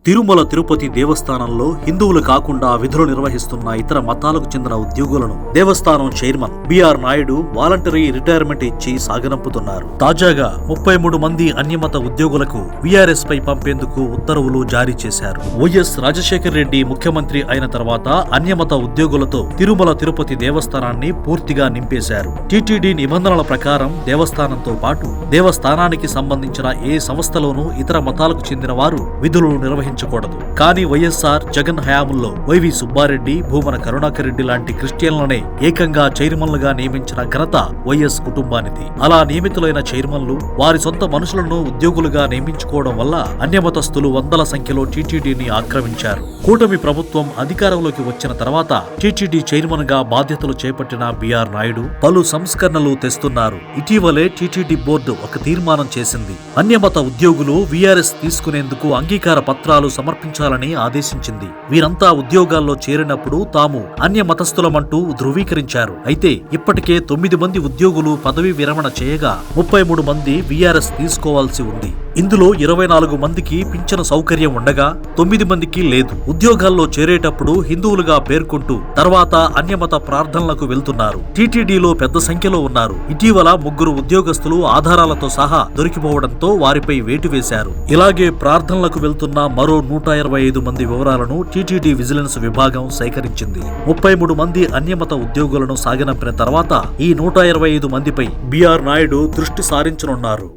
తిరుమల తిరుపతి దేవస్థానంలో హిందువులు కాకుండా విధులు నిర్వహిస్తున్న ఇతర మతాలకు చెందిన ఉద్యోగులను దేవస్థానం chairman B R Naidu voluntary retirement ఇచ్చి సాగనంపుతున్నారు. తాజాగా 33 మంది అన్యమత ఉద్యోగులకు వీఆర్ఎస్ పై పంపేందుకు ఉత్తర్వులు జారీ చేశారు. వైఎస్ రాజశేఖర్ రెడ్డి ముఖ్యమంత్రి అయిన తర్వాత అన్యమత ఉద్యోగులతో తిరుమల తిరుపతి దేవస్థానాన్ని పూర్తిగా నింపేశారు. టీటీడీ నిబంధనల ప్రకారం దేవస్థానంతో పాటు దేవస్థానానికి సంబంధించిన ఏ సంస్థలోనూ ఇతర మతాలకు చెందిన వారు విధులు నిర్వహించారు. కానీ వైఎస్ఆర్ జగన్ హయాంలో వైవి సుబ్బారెడ్డి, భూమన కరుణాకర్ రెడ్డి లాంటి క్రిస్టియన్లనే ఏకంగా చైర్మన్లుగా నియమించిన ఘనత వైఎస్ కుటుంబానిది. అలా నియమితులైన చైర్మన్లు వారి సొంత మనుషులను ఉద్యోగులుగా నియమించుకోవడం వల్ల అన్యమతస్థులు వందల సంఖ్యలో టీటీడీని ఆక్రమించారు. కూటమి ప్రభుత్వం అధికారంలోకి వచ్చిన తర్వాత టీటీడీ చైర్మన్ గా బాధ్యతలు చేపట్టిన బిఆర్ నాయుడు పలు సంస్కరణలు తెస్తున్నారు. ఇటీవలే టీటీడీ బోర్డు ఒక తీర్మానం చేసింది. అన్యమత ఉద్యోగులు వీఆర్ఎస్ తీసుకునేందుకు అంగీకార పత్రాలు సమర్పించాలని ఆదేశించింది. వీరంతా ఉద్యోగాల్లో చేరినప్పుడు తాము అన్య మతస్థులమంటూ ధృవీకరించారు. అయితే ఇప్పటికే 9 మంది ఉద్యోగులు పదవీ విరమణ చేయగా 33 మంది వీఆర్ఎస్ తీసుకోవాల్సి ఉంది. ఇందులో 24 మందికి పింఛను సౌకర్యం ఉండగా 9 మందికి లేదు. ఉద్యోగాల్లో చేరేటప్పుడు హిందువులుగా పేర్కొంటూ తర్వాత అన్యమత ప్రార్థనలకు వెళ్తున్నారు. టీటీడీలో పెద్ద సంఖ్యలో ఉన్నారు. ఇటీవల 3 ఉద్యోగస్తులు ఆధారాలతో సహా దొరికిపోవడంతో వారిపై వేటు వేశారు. ఇలాగే ప్రార్థనలకు వెళ్తున్న మరో 125 మంది వివరాలను టీటీడీ విజిలెన్స్ విభాగం సేకరించింది. 33 మంది అన్యమత ఉద్యోగులను సాగనంపిన తర్వాత ఈ 125 మందిపై బిఆర్ నాయుడు దృష్టి సారించనున్నారు.